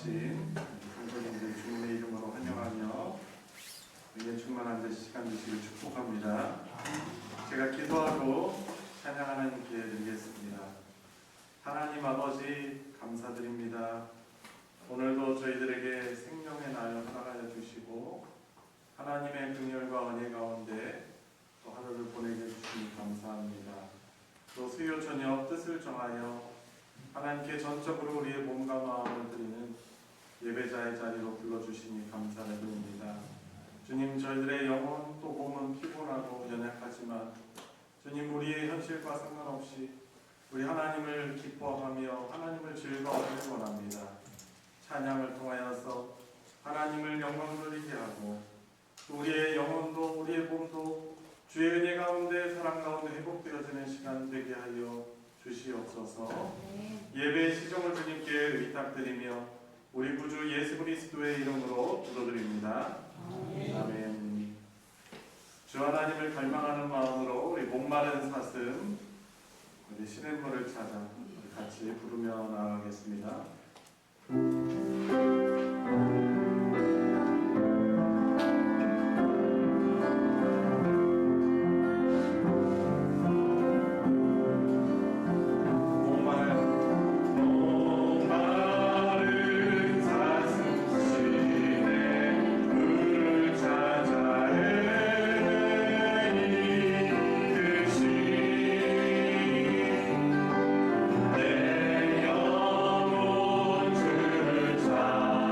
오신 성도님들 주님의 이름으로 환영하며 은혜 충만한 데 시간 주시길 축복합니다. 제가 기도하고 찬양하는 기회 드리겠습니다. 하나님 아버지 감사드립니다. 오늘도 저희들에게 생명의 날 허락하여 주시고 하나님의 긍휼과 은혜 가운데 또 하루를 보내게 해주시니 감사합니다. 또 수요 저녁 뜻을 정하여 하나님께 전적으로 우리의 몸과 마음을 드리는 예배자의 자리로 불러주시니 감사를 드립니다. 주님, 저희들의 영혼 또 몸은 피곤하고 연약하지만 주님, 우리의 현실과 상관없이 우리 하나님을 기뻐하며 하나님을 즐거워하길 원합니다. 찬양을 통하여서 하나님을 영광 돌리게 하고 또 우리의 영혼도 우리의 몸도 주의 은혜 가운데 사랑 가운데 회복되어지는 시간 되게 하여 주시옵소서. 예배의 시종을 주님께 의탁드리며 우리 구주 예수 그리스도의 이름으로 기도드립니다. 아멘. 주 하나님을 갈망하는 마음으로 우리 목마른 사슴 우리 시냇물을 찾아 같이 부르며 나아가겠습니다. 내 영혼 주를 찾아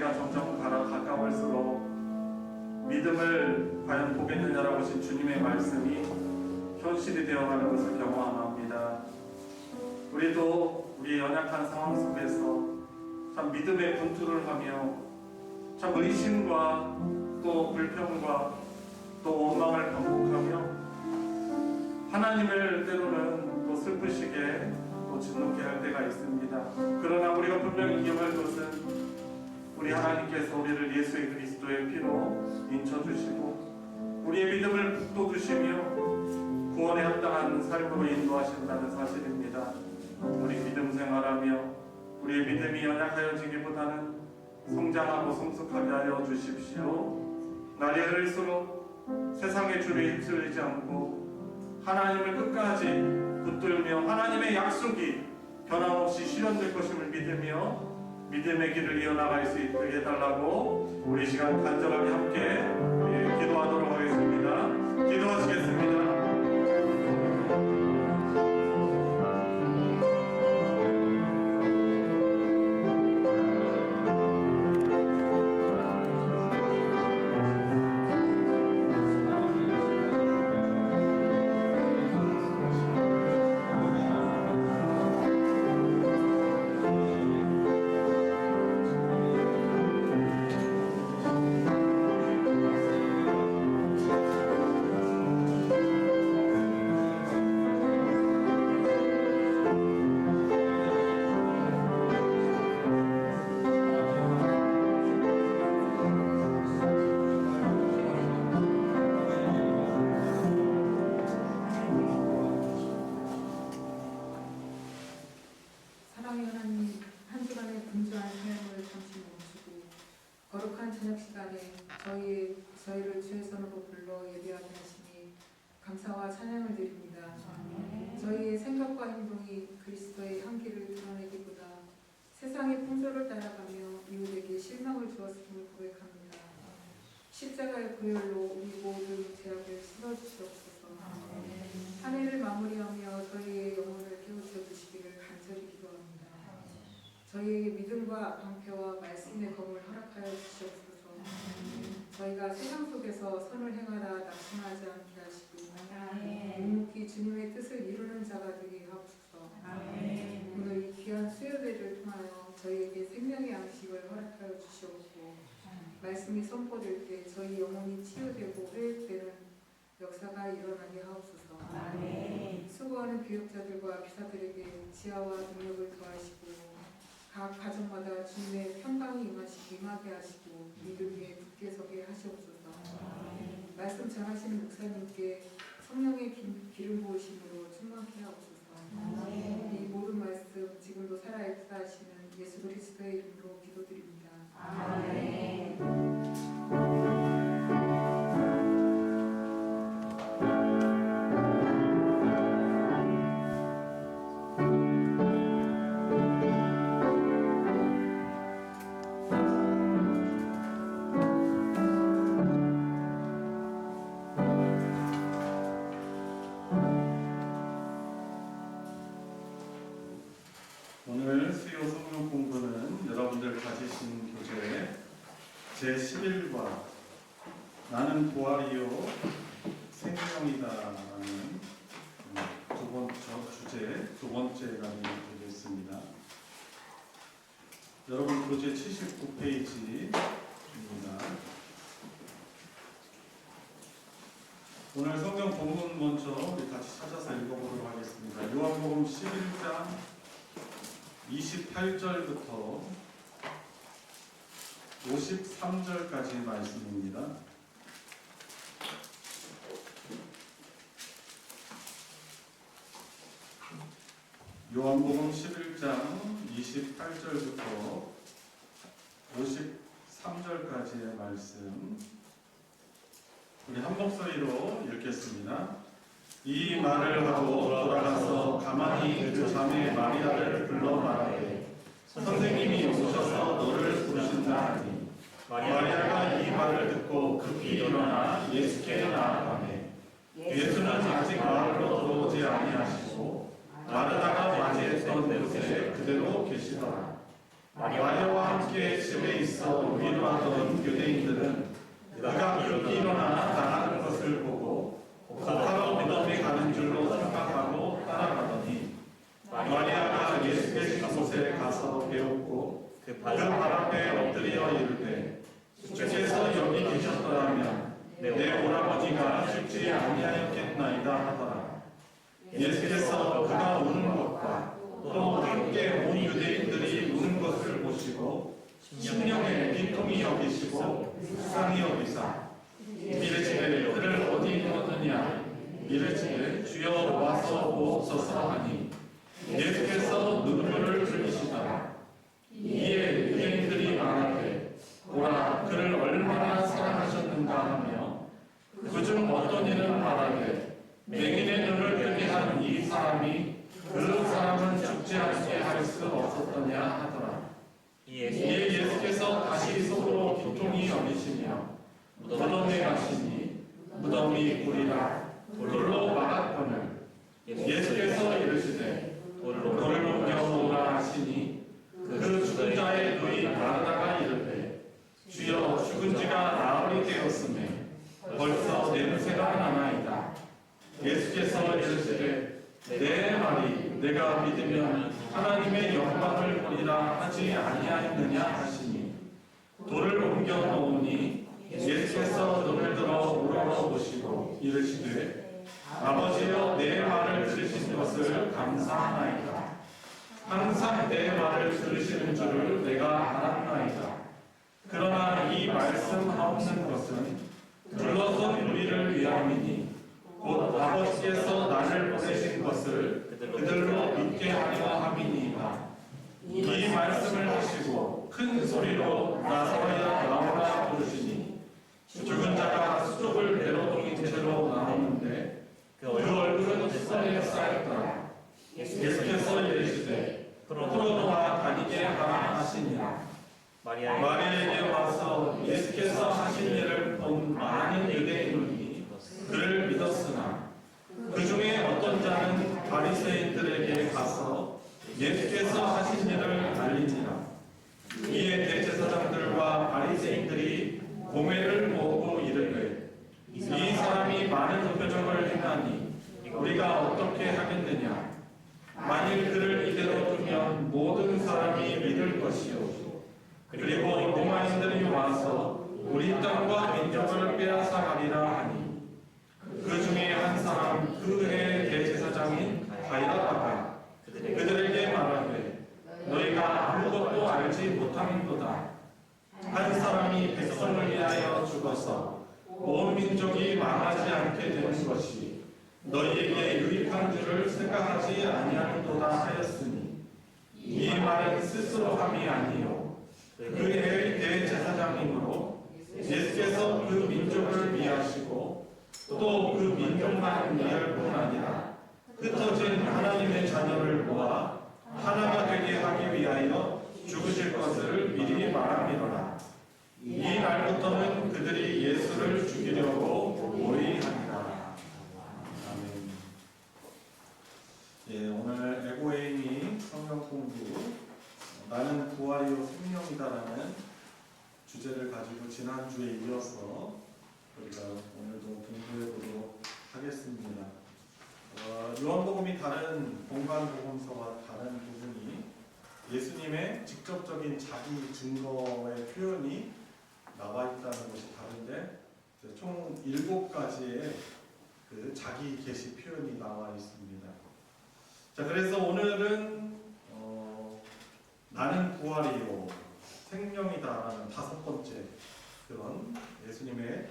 때가 점점 가까울수록 믿음을 과연 보겠느냐라고 하신 주님의 말씀이 현실이 되어가는 것을 경험합니다. 우리도 우리의 연약한 상황 속에서 참 믿음의 분투를 하며 참 의심과 또 불평과 또 원망을 반복하며 하나님을 때로는 또 슬프시게 또 짓놓게 할 때가 있습니다. 그러나 우리가 분명히 기억할 것은 우리 하나님께서 우리를 예수의 그리스도의 피로 인쳐주시고 우리의 믿음을 북돋우시며 구원에 합당한 삶으로 인도하신다는 사실입니다. 우리 믿음 생활하며 우리의 믿음이 연약하여지기보다는 성장하고 성숙하게 하여 주십시오. 날이 흐를수록 세상의 줄에 휩쓸리지 않고 하나님을 끝까지 붙들며 하나님의 약속이 변함없이 실현될 것임을 믿으며 믿음의 길을 이어나갈 수 있게 해달라고 우리 시간 간절하게 함께 기도하도록 하겠습니다. 기도하시겠습니다. 거룩한 저녁 시간에 저희를 주의 손으로 불러 예배하게 하시니 감사와 찬양을 드립니다. 저희의 생각과 행동이 그리스도의 향기를 드러내기보다 세상의 풍조를 따라가며 이웃에게 실망을 주었음을 고백합니다. 십자가의 보혈로 우리 모든 죄악을 씻어주시옵소서. 한 해를 마무리하며 저희의 영혼을 깨우쳐 주시기를 간절히 기도합니다. 저희에게 믿음과 방패와 말씀의 검을 허락하여 주시옵소서. 저희가 세상 속에서 선을 행하다 낙심하지 않게 하시고 묵묵히 주님의 뜻을 이루는 자가 되게 하옵소서. 오늘 이 귀한 수요대를 통하여 저희에게 생명의 양식을 허락하여 주시옵고 말씀이 선포될 때 저희 영혼이 치유되고 회복되는 역사가 일어나게 하옵소서. 수고하는 교육자들과 기사들에게 지혜와 능력을 더하시고 각 가정마다 주님의 평강이 임하게 하시고 믿음 위에 굳게 서게 하시옵소서. 말씀 전하시는 목사님께 성령의 기름 부으심으로 충만케 하옵소서. 이 모든 말씀 지금도 살아 역사하시는 예수 그리스도의 이름으로 기도드립니다. 아멘. 오늘 수요 성경 공부는 여러분들 가지신 교재 제11과 나는 부활이요 생명이다라는 두 번째 강의 되겠습니다. 여러분 교재 79페이지입니다. 오늘 성경 본문 먼저 우리 같이 찾아서 읽어보도록 하겠습니다. 요한복음 11장 28절부터 53절까지 말씀입니다. 요한복음 11장 28절부터 53절까지의 말씀 우리 한 목소리로 읽겠습니다. 이 말을 하고 돌아가서 가만히 그 자매 마리아를 불러 말하되 선생님이 오셔서 너를 부르신다 하니 마리아가 이 말을 듣고 급히 일어나 예수께 나아가매 예수는 아직 마을로 들어오지 아니하시고 마르다가 맞이했던 곳에 그대로 계시더라. 마리아와 함께 집에 있어 위로하던 유대인들은 그가 급히 일어나 나가는 것을 보고 곧바로 무덤에 가는 줄로 생각하고 따라가더니 마리아가 예수 계신 곳에 가서 배웠고 그 발 앞에 엎드려 이르되 주께서 여기 계셨더라면 내 오라버니가 죽지 아니하였겠나이다 하더라. 예수께서 그가 우는 것과 또 함께 온 유대인들이 우는 것을 보시고 심령에 비통히 여기시고 불쌍히 여기사 이르시되 그를 어디 두었느냐 이르시되 주여 와서 보옵소서 하니 예수께서 눈물을 흘리시더라. 이에 유대인들이 말하되 보라 그를 얼마나 사랑하셨는가 하며 그중 어떤 이는 말하되 맹인의 눈을 뜨게 한 이 사람이 그 사람은 죽지 않게 할 수 없었더냐 하더라. 이에 예수께서 다시 속으로 기통히 여기시며 무덤에 가시니 무덤이 굴이라 돌로 막았거늘 예수께서 이르시되 돌을 옮겨오라 하시니 그 죽은 자의 눈이 마르다가 이르되 주여 죽은 지가 나흘이 되었으매 벌써 냄새가 나나이다. 예수께서 이르시되 내 말이 내가 믿으면 하나님의 영광을 보리라 하지 아니하였느냐 하시니 돌을 옮겨 놓으니 예수께서 눈을 들어 우러러보시고 이르시되 아버지여 내 말을 들으신 것을 감사하나이다. 항상 내 말을 들으시는 줄을 내가 알았나이다. 그러나 이 말씀하옵는 것은 둘러선 우리를 위함이니 곧 아버지께서 나를 보내신 것을 그들로 믿게 하려 함이니이다. 이 말씀을 하시고 큰 소리로 나사로야 나오라 부르시니 죽은 자가 수족을 배로동인 채로 나오는데 그 얼굴은 햇살에 쌓였더라. 예수께서 이르시되 포도로와 다니게 하라 하시니라. 마리아에게 와서 예수께서 하신 일을 본 많은 유대인이 그를 믿었으나 그 중에 어떤 자는 바리새인들에게 가서 예수께서 하신 일을 알리니라. 이에 대제사장들과 바리새인들이 고매를 모으고 이르되 이 사람이 많은 표적을 행하니 우리가 어떻게 하겠느냐. 만일 그를 이대로 두면 모든 사람이 믿을 것이요 그리고 로마인들이 와서 우리 땅과 민족을 빼앗아 가리라 하니 그 중에 한 사람 그 해 대제사장인 가야바가 그들에게 말하되 너희가 아무것도 알지 못함도다. 한 사람이 백성을 위하여 죽어서 온 민족이 망하지 않게 되는 것이 너희에게 유익한 줄을 생각하지 아니하는도다 하였으니 이 말은 스스로 함이 아니요 그 해의 대제사장이므로 예수께서 그 민족을 위하시고 또 그 민족만 위할 뿐 아니라 흩어진 하나님의 자녀를 모아 하나가 되게 하기 위하여 죽으실 것을 미리 말함이로라. 이 날부터는 그들이 예수를 죽이려고 모의하니라. 아멘. 예, 오늘 에고에이미 성경 공부 나는 부활이요 생명이다라는 주제를 가지고 지난주에 이어서 우리가 오늘도 공부해 보도록 하겠습니다. 요한복음이 다른 동간복음서와 다른 부분이 예수님의 직접적인 자기 증거의 표현이 나와 있다는 것이 다른데 총 7가지의 그 자기 계시 표현이 나와 있습니다. 자, 그래서 오늘은 나는 부활이요 생명이다라는 5번째 그런 예수님의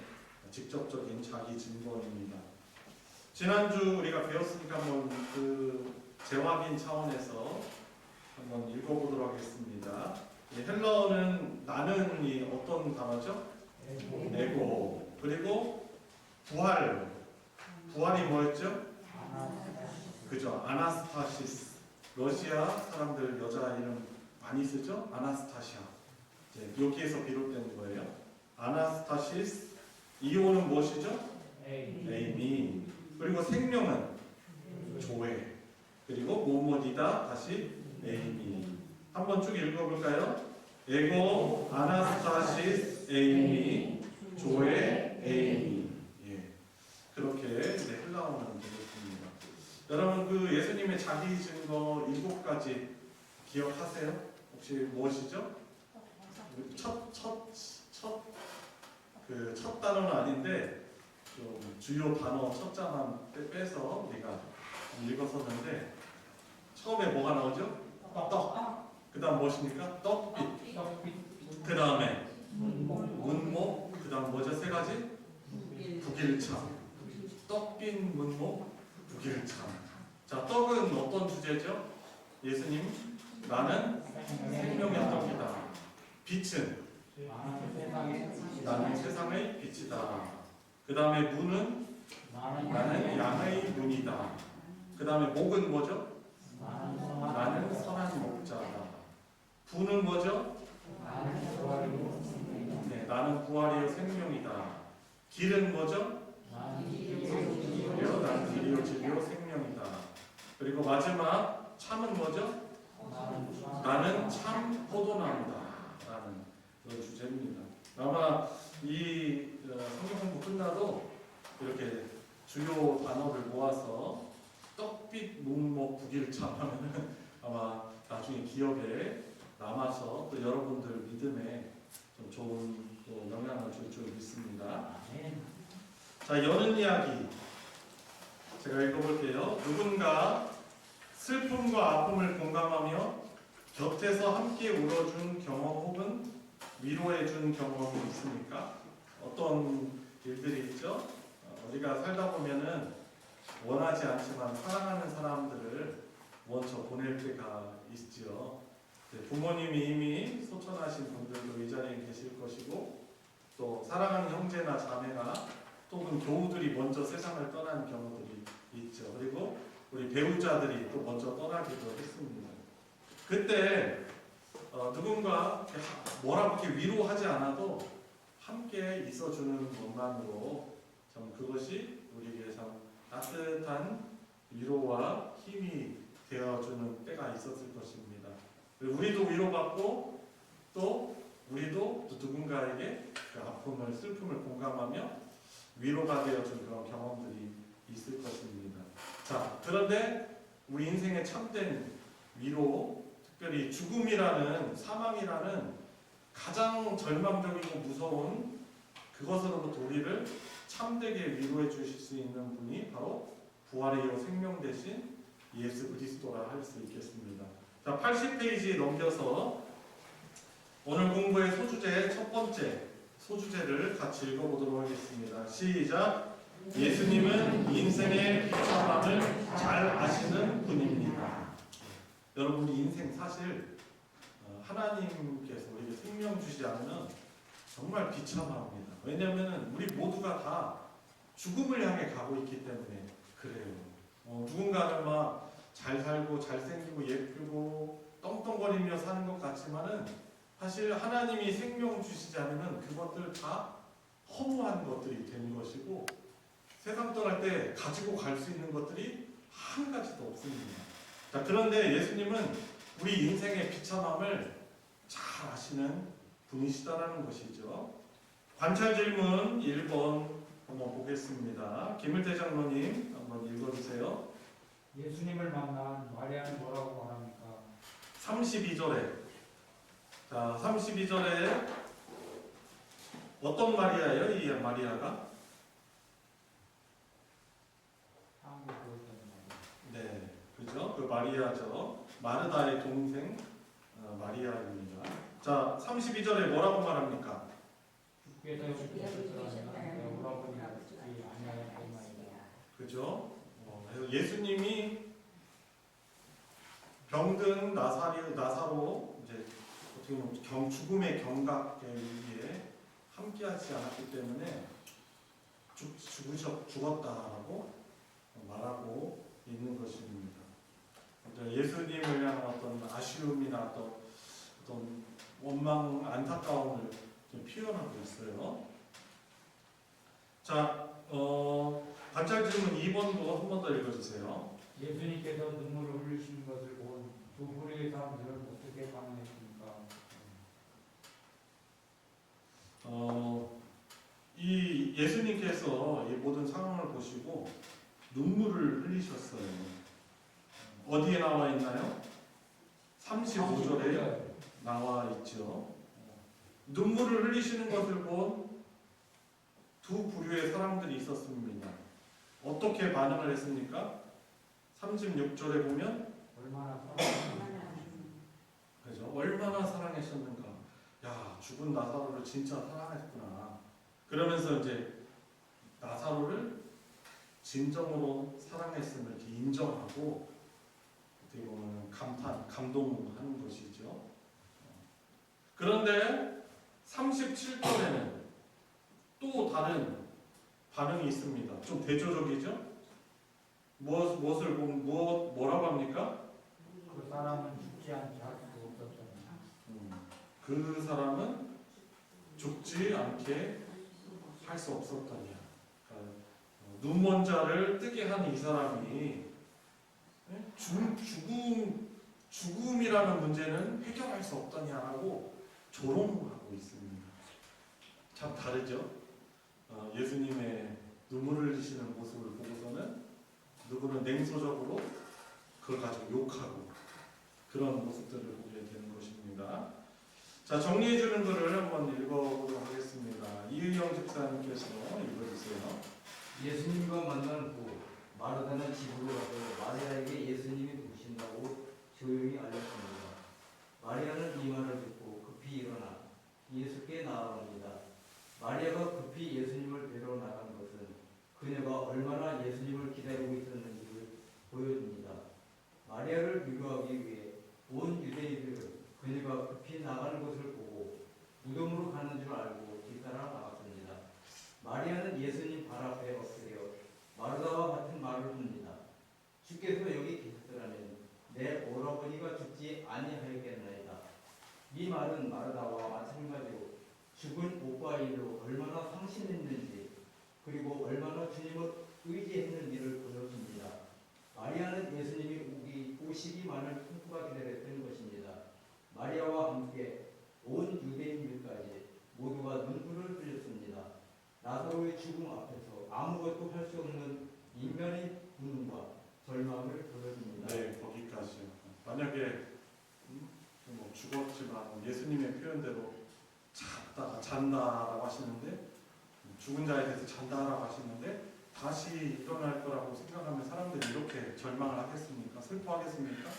직접적인 자기 증거입니다. 지난주 우리가 배웠으니까 한번 그 재확인 차원에서 한번 읽어보도록 하겠습니다. 헬러는 나는이 어떤 단어죠? 에고. 그리고 부활이 뭐였죠? 그죠? 아나스타시스. 러시아 사람들 여자 이름 많이 쓰죠? 아나스타시아. 여기에서 비롯된 거예요. 아나스타시스. 이오는 무엇이죠? 에이미. 그리고 생명은 조회. 그리고 모모디다 다시 에이미. 한번 쭉 읽어볼까요? 에고 아나스타시스 에이미 조에 에이미. 예, 그렇게 이제 흘러오면 되겠습니다. 여러분 그 예수님의 자기 증거 7가지 기억하세요? 혹시 무엇이죠? 첫 단어는 아닌데 좀 주요 단어 첫 자만 빼서 우리가 읽었었는데 처음에 뭐가 나오죠? 떡. 그 다음 무엇입니까? 떡빛. 그 다음에 문목. 그 다음 뭐죠? 3가지? 북일참. 떡빛, 문목, 북일참. 자, 떡은 어떤 주제죠? 예수님, 나는 생명의 떡이다. 빛은 나는 세상의 빛이다. 그 다음에 문은 나는 양의 문이다. 그 다음에 목은 뭐죠? 나는 선한 목자다. 부는 뭐죠? 네, 나는 부활이요 생명이다. 길은 뭐죠? 나는 길이요 진리요 생명이다. 그리고 마지막 참은 뭐죠? 나는 참 포도나무다. 라는 그런 주제입니다. 아마 이 성경 공부 끝나도 이렇게 주요 단어를 모아서 떡빛 문목 북일참 하면은 아마 나중에 기억에 남아서 또 여러분들 믿음에 좀 좋은 또 영향을 줄 줄 믿습니다. 자, 여는 이야기 제가 읽어볼게요. 누군가 슬픔과 아픔을 공감하며 곁에서 함께 울어준 경험 혹은 위로해준 경험이 있습니까? 어떤 일들이 있죠? 우리가 살다 보면은 원하지 않지만 사랑하는 사람들을 먼저 보낼 때가 있지요. 부모님이 이미 소천하신 분들도 이 자리에 계실 것이고 또 사랑하는 형제나 자매나 또는 교우들이 먼저 세상을 떠난 경우들이 있죠. 그리고 우리 배우자들이 또 먼저 떠나기도 했습니다. 그때 누군가 뭐라고 이렇게 위로하지 않아도 함께 있어주는 것만으로 참 그것이 우리에게 참 따뜻한 위로와 힘이 되어주는 때가 있었을 것입니다. 우리도 위로받고 또 우리도 또 누군가에게 그 아픔을 슬픔을 공감하며 위로가 되어준 그런 경험들이 있을 것입니다. 자, 그런데 우리 인생의 참된 위로, 특별히 죽음이라는 사망이라는 가장 절망적이고 무서운 그것으로부터 우리를 참되게 위로해 주실 수 있는 분이 바로 부활의 이후 생명 되신 예수 그리스도라 할 수 있겠습니다. 자, 80페이지 넘겨서 오늘 공부의 소주제 첫 번째 소주제를 같이 읽어보도록 하겠습니다. 시작! 예수님은 인생의 비참함을 잘 아시는 분입니다. 여러분, 인생 사실 하나님께서 우리에게 생명 주지 않으면 정말 비참합니다. 왜냐하면 우리 모두가 다 죽음을 향해 가고 있기 때문에 그래요. 누군가는 막 잘 살고 잘생기고 예쁘고 떵떵거리며 사는 것 같지만은 사실 하나님이 생명 주시지 않으면 그것들 다 허무한 것들이 되는 것이고 세상 떠날 때 가지고 갈 수 있는 것들이 한 가지도 없습니다. 자, 그런데 예수님은 우리 인생의 비참함을 잘 아시는 분이시다라는 것이죠. 관찰 질문 1번 한번 보겠습니다. 김을태 장로님 한번 읽어주세요. 예수님을 만난 마리아는 뭐라고 말합니까? 32절에 자, 32절에 어떤 마리아예요? 이 마리아가? 한국 보였던 마리아. 네, 그죠? 그 마리아죠. 마르다의 동생 마리아입니다. 자, 32절에 뭐라고 말합니까? 주께서 오라버니 아니하였던 말이다. 그죠? 그래서 예수님이 병든 나사로 이제 어떻게 보면 죽음의 경각에 위에 함께하지 않았기 때문에 죽었다라고 말하고 있는 것입니다. 예수님을 향한 어떤 아쉬움이나 어떤 원망, 안타까움을 표현하고 있어요. 자, 관찰 질문 2번도 한 번 더 읽어주세요. 예수님께서 눈물을 흘리시는 것을 본 두 부류의 사람들은 어떻게 반응했습니까? 이 예수님께서 이 모든 상황을 보시고 눈물을 흘리셨어요. 어디에 나와 있나요? 35절에 나와 있죠. 눈물을 흘리시는 것을 본 두 부류의 사람들이 있었습니다. 어떻게 반응을 했습니까? 36절에 보면 얼마나 그죠? 얼마나 사랑하셨는가. 야, 죽은 나사로를 진짜 사랑했구나. 그러면서 이제 나사로를 진정으로 사랑했음을 이렇게 인정하고 어떻게 보면 감동하는 것이죠. 그런데 37절에는 또 다른 반응이 있습니다. 좀 대조적이죠? 뭐라고 합니까? 그 사람은 죽지 않게 할 수 없었잖아요. 그 사람은 죽지 않게 할 수 없었더냐. 그러니까 눈먼자를 뜨게 한 이 사람이 죽음이라는 문제는 해결할 수 없더냐라고 조롱하고 있습니다. 참 다르죠? 예수님의 눈물을 흘리시는 모습을 보고서는 누구는 냉소적으로 그걸 가지고 욕하고 그런 모습들을 보게 되는 것입니다. 자, 정리해 주는 글을 한번 읽어보도록 하겠습니다. 이의영 집사님께서 읽어주세요. 예수님과 만난 후 마르다는 집으로 가서 마리아에게 예수님이 오신다고 조용히 알렸습니다. 마리아는 이 말을 듣고 급히 일어나 예수께 나아갑니다. 마리아가 급히 예수님을 뵈러 나간 것은 그녀가 얼마나 예수님을 기다리고 있었는지를 보여줍니다. 마리아를 위로하기 위해 온 유대인들은 그녀가 급히 나가는 것을 보고 무덤으로 가는 줄 알고 뒤따라 나갔습니다. 마리아는 예수님 발 앞에 엎드려 마르다와 같은 말을 합니다. 주께서 여기 계셨더라면 내 오라버니가 죽지 아니하였겠나이다. 이 말은 마르다와 마찬가지로 죽은 오빠 일로 얼마나 상심했는지 그리고 얼마나 주님을 의지했는지를 보여줍니다. 마리아는 예수님이 오시기만을 꿈꾸가 기다렸던 것입니다. 마리아와 함께 온 유대인들까지 모두가 눈물을 흘렸습니다. 나사로의 죽음 앞에서 아무것도 할 수 없는 인간의 분노와 절망을 보여줍니다. 네, 거기까지. 만약에 뭐 죽었지만 예수님의 표현대로 잔다라고 하시는데 죽은 자에 대해서 잔다라고 하시는데 다시 일어날 거라고 생각하면 사람들이 이렇게 절망을 하겠습니까? 슬퍼하겠습니까?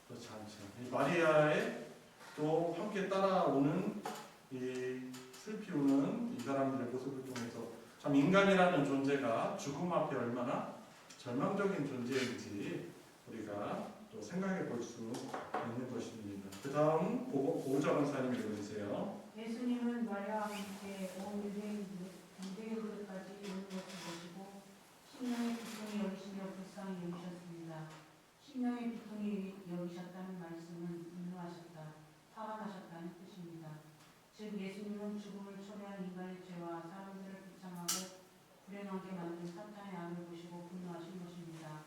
그렇지 않죠. 이 마리아의 또 함께 따라오는 이 슬피 우는 이 사람들의 모습을 통해서 참 인간이라는 존재가 죽음 앞에 얼마나 절망적인 존재인지 우리가 또 생각해 볼 수 있는 것입니다. 그 다음 고우자 권사님 읽어주세요. 예수님은 마리아와 함께 온 유대인들까지 이르는 것을 보시고 심령의 비통이 여기시며 불쌍히 여기셨습니다. 심령의 비통이 여기셨다는 말씀은 분노하셨다, 화가 나셨다는 뜻입니다. 즉 예수님은 죽음을 초래한 인간의 죄와 사람들을 비참하고 불행하게 만든 사탄의 악을 보시고 분노하신 것입니다.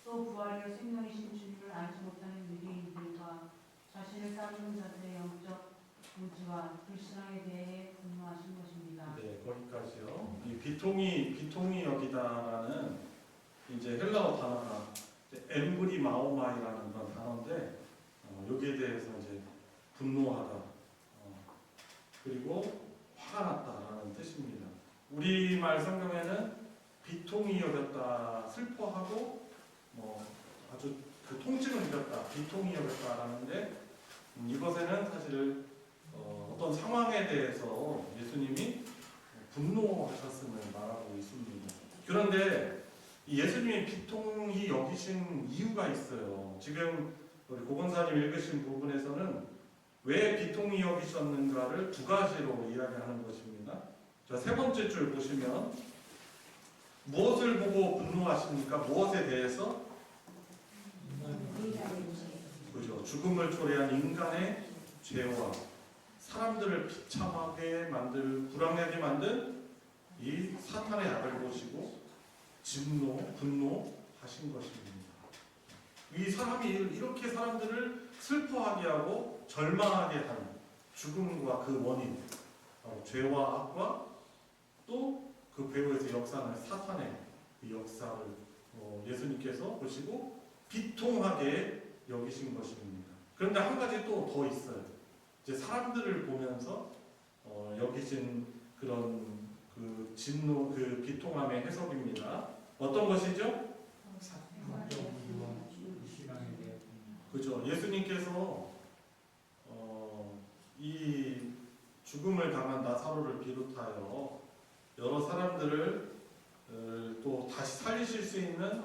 또 부활의 생명이신 주님을 알지 못하는 유대인들과 자신을 따르는 자들의 영적 무지와 불신앙에 대해 분노하신 것입니다. 네, 거기까지요. 이 비통이 여기다라는 이제 헬라어 단어가 엠브리 마오마이라는 그런 단어인데 여기에 대해서 이제 분노하다 그리고 화가 났다라는 뜻입니다. 우리말 성경에는 비통이 여겼다, 슬퍼하고 아주 그 통증을 느꼈다, 비통이 여겼다라는데 이것에는 사실 어떤 상황에 대해서 예수님이 분노하셨음을 말하고 있습니다. 그런데 이 예수님이 비통이 여기신 이유가 있어요. 지금 우리 고건사님 읽으신 부분에서는 왜 비통이 여기셨는가를 두 가지로 이야기하는 것입니다. 자, 세 번째 줄 보시면 무엇을 보고 분노하십니까? 무엇에 대해서? 그죠. 죽음을 초래한 인간의 죄와 사람들을 비참하게 불안하게 만든 이 사탄의 악을 보시고 분노하신 것입니다. 이 사람이 이렇게 사람들을 슬퍼하게 하고 절망하게 하는 죽음과 그 원인, 죄와 악과 또 그 배후에서 역사하는 사탄의 그 역사를 예수님께서 보시고 비통하게 여기신 것입니다. 그런데 한 가지 또 더 있어요. 이제 사람들을 보면서 여기신 그런 그 진노, 그 비통함의 해석입니다. 어떤 것이죠? 그죠. 예수님께서 이 죽음을 당한 나사로를 비롯하여 여러 사람들을 또 다시 살리실 수 있는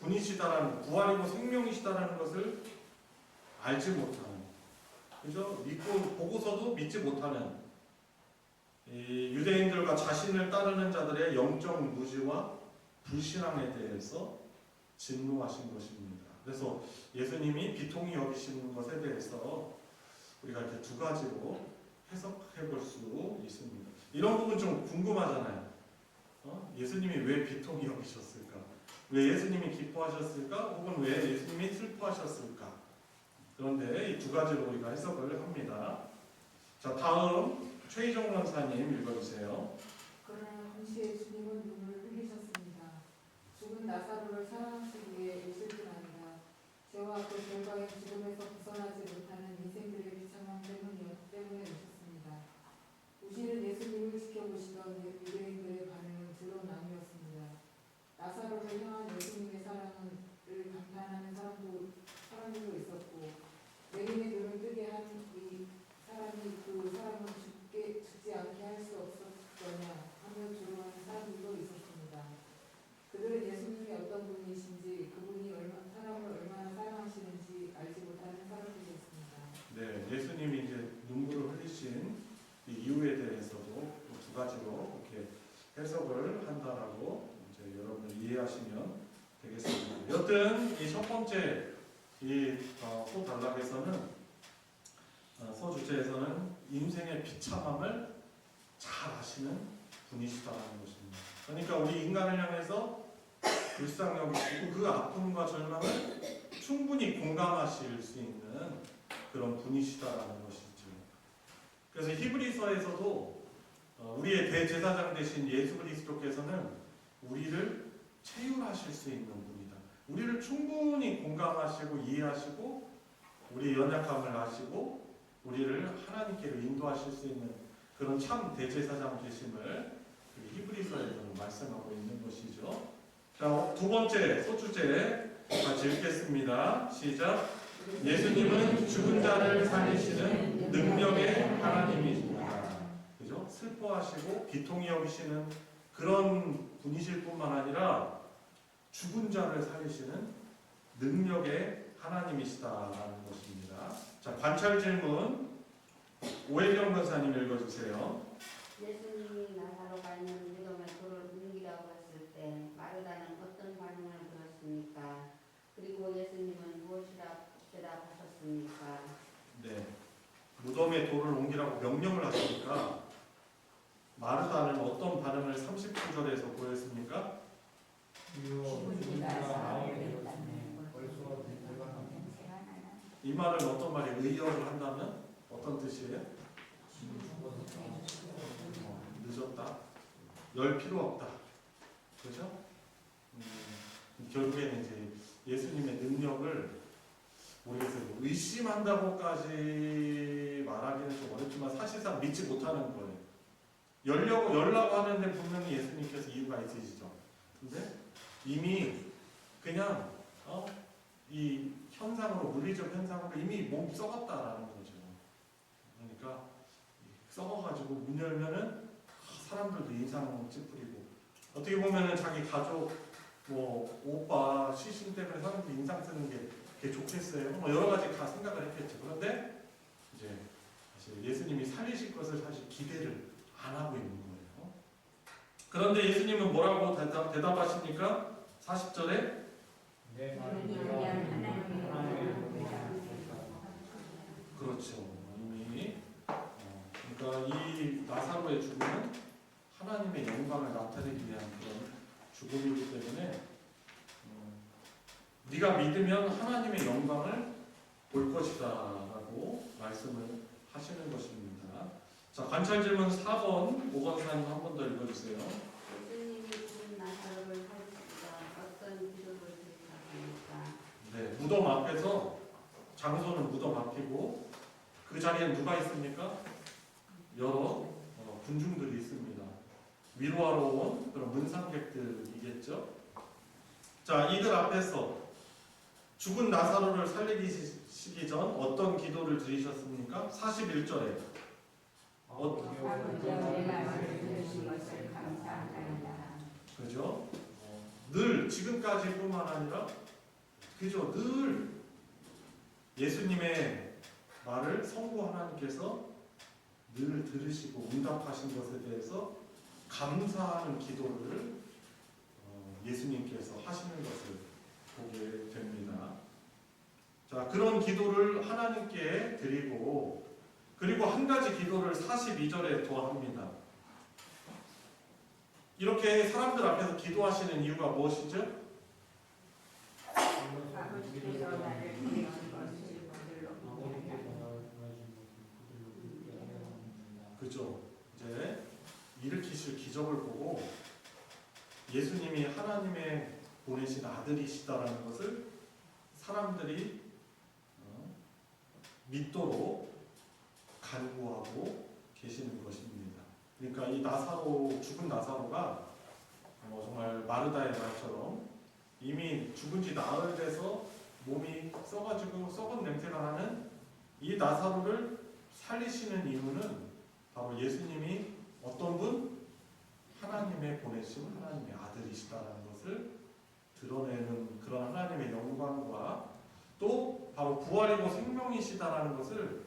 분이시다라는, 부활이고 생명이시다라는 것을 알지 못하는, 그죠? 믿고 보고서도 믿지 못하는 이 유대인들과 자신을 따르는 자들의 영적 무지와 불신앙에 대해서 진노하신 것입니다. 그래서 예수님이 비통히 여기시는 것에 대해서 우리가 이렇게 두 가지로 해석해 볼 수 있습니다. 이런 부분 좀 궁금하잖아요. 예수님이 왜 비통히 여기셨을까? 왜 예수님이 기뻐하셨을까? 혹은 왜 예수님이 슬퍼하셨을까? 그런데 이 두 가지로 우리가 해석을 합니다. 자, 다음 최희정 권사님 읽어주세요. 그러나 동시에 주님은 눈물을 흘리셨습니다. 죽은 나사로를 사랑하시기 위해 오실 뿐 아니라 죄와 그 결과인 죽음에서 벗어나지 못하는 인생들의 비참함 때문에 오셨습니다. 오시는 예수님을 지켜보시던 유대인들의 반응은 둘로 나뉘었습니다. 나사로를 향한 예수님의 사랑을 감탄하는 사람들도 있었고, 내림의 눈을 뜨게 한 이 사람이 그 사람은 죽지 않게 할 수 없었거냐 하며 조롱하는 사람들도 있었습니다. 그들은 예수님이 어떤 분이신지, 그분이 사람을 얼마나 사랑하시는지 알지 못하는 사람들이었습니다. 네, 예수님이 이제 눈물을 흘리신 이 이유에 대해서도 두 가지로 이렇게 해석을 한다라고 이제 여러분들 이해하시면 되겠습니다. 여튼 이 첫 번째 이 소단락에서는 소주제에서는 인생의 비참함을 잘 아시는 분이시다라는 것입니다. 그러니까 우리 인간을 향해서 불쌍히 여기시고 그 아픔과 절망을 충분히 공감하실 수 있는 그런 분이시다라는 것이죠. 그래서 히브리서에서도 우리의 대제사장 되신 예수 그리스도께서는 우리를 체휼하실 수 있는 분이다. 우리를 충분히 공감하시고 이해하시고 우리의 연약함을 아시고 우리를 하나님께로 인도하실 수 있는 그런 참 대제사장 되심을 히브리서에서는 말씀하고 있는 것이죠. 자, 두 번째 소주제 같이 읽겠습니다. 시작. 예수님은 죽은 자를 살리시는 능력의 하나님이십니다. 그죠? 슬퍼하시고 비통히 여기시는 그런 분이실 뿐만 아니라 죽은 자를 살리시는 능력의 하나님이시다라는 것입니다. 자, 관찰 질문 오혜경 권사님 읽어주세요. 예수님이 나사로가 있는 무덤에 돌을 옮기라고 했을 때 마르다는 어떤 반응을 보였습니까? 그리고 예수님은 무엇이라 대답하셨습니까? 네, 무덤에 돌을 옮기라고 명령을 하시니까 마르다는 어떤 반응을 39절에서 보였습니까? 이 말은 어떤 말이 의역을 한다면 어떤 뜻이에요? 늦었다. 열 필요 없다. 그죠? 결국에는 이제 예수님의 능력을 모르겠어요. 의심한다고까지 말하기는 좀 어렵지만 사실상 믿지 못하는 거예요. 열라고 하는데 분명히 예수님께서 이유가 있으시죠. 근데 이미 그냥 이 현상으로, 물리적 현상으로 이미 몸 썩었다라는 거죠. 그러니까 썩어가지고 문 열면은 사람들도 인상 찌푸리고, 어떻게 보면은 자기 가족, 뭐 오빠 시신 때문에 사람들이 인상 쓰는 게 그게 좋겠어요. 뭐 여러 가지 다 생각을 했겠죠. 그런데 이제 사실 예수님이 살리실 것을 사실 기대를 안 하고 있는 거예요. 그런데 예수님은 뭐라고 대답하십니까? 40절에 그렇죠. 이미 그러니까 이 나사로의 죽음은 하나님의 영광을 나타내기 위한 그런 죽음이기 때문에 네가 믿으면 하나님의 영광을 볼 것이다 라고 말씀을 하시는 것입니다. 자, 관찰 질문 4번 오건사님 한 번 더 읽어주세요. 예수님이 죽은 나사로를 살리시던 어떤 기도를 드리셨습니까? 네, 무덤 앞에서 장소는 무덤 앞이고 그 자리에 누가 있습니까? 여러 군중들이 있습니다. 위로하러 온 그런 문상객들이겠죠. 자, 이들 앞에서 죽은 나사로를 살리시기 전 어떤 기도를 드리셨습니까? 41절에 아버지여 내 말씀을 들으신 것을 감사합니다. 그죠? 늘 지금까지뿐만 아니라 그죠? 늘 예수님의 말을 성부 하나님께서 늘 들으시고 응답하신 것에 대해서 감사하는 기도를 예수님께서 하시는 것을 보게 됩니다. 자, 그런 기도를 하나님께 드리고 그리고 한 가지 기도를 42절에 더합니다. 이렇게 사람들 앞에서 기도하시는 이유가 무엇이죠? 아버지께서 나를 구원한 것을 그들로 믿게 하라. 그죠? 이제 일으키실 기적을 보고 예수님이 하나님의 보내신 아들이시다라는 것을 사람들이 믿도록 간구하고 계시는 것입니다. 그러니까 이 나사로, 죽은 나사로가 정말 마르다의 말처럼 이미 죽은 지 나흘 돼서 몸이 썩어지고 썩은 냄새가 나는 이 나사로를 살리시는 이유는 바로 예수님이 어떤 분? 하나님의 보내신 하나님의 아들이시다라는 것을 드러내는 그런 하나님의 영광과 또 바로 부활이고 생명이시다라는 것을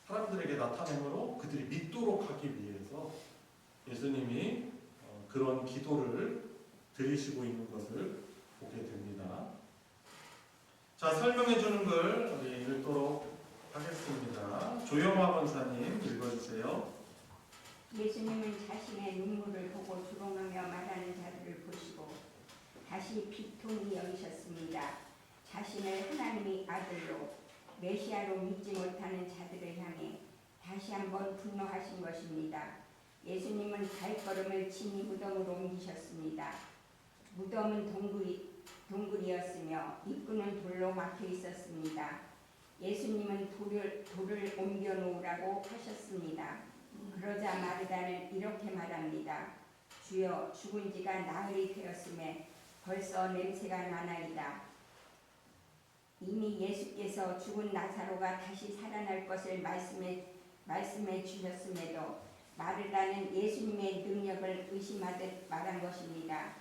사람들에게 나타내므로 그들이 믿도록 하기 위해서 예수님이 그런 기도를 드리시고 있는 것을 보게 됩니다. 자, 설명해 주는 걸 우리 읽도록 하겠습니다. 조영화 권사님 읽어주세요. 예수님은 자신의 눈물을 보고 조롱하며 말하는 자들을 보시고 다시 비통히 여기셨습니다. 자신을 하나님의 아들로 메시아로 믿지 못하는 자들을 향해 다시 한번 분노하신 것입니다. 예수님은 발걸음을 진이 무덤으로 옮기셨습니다. 무덤은 동굴이었으며 입구는 돌로 막혀 있었습니다. 예수님은 돌을 옮겨 놓으라고 하셨습니다. 그러자 마르다는 이렇게 말합니다. 주여, 죽은 지가 나흘이 되었음에 벌써 냄새가 나나이다. 이미 예수께서 죽은 나사로가 다시 살아날 것을 말씀해 주셨음에도 마르다는 예수님의 능력을 의심하듯 말한 것입니다.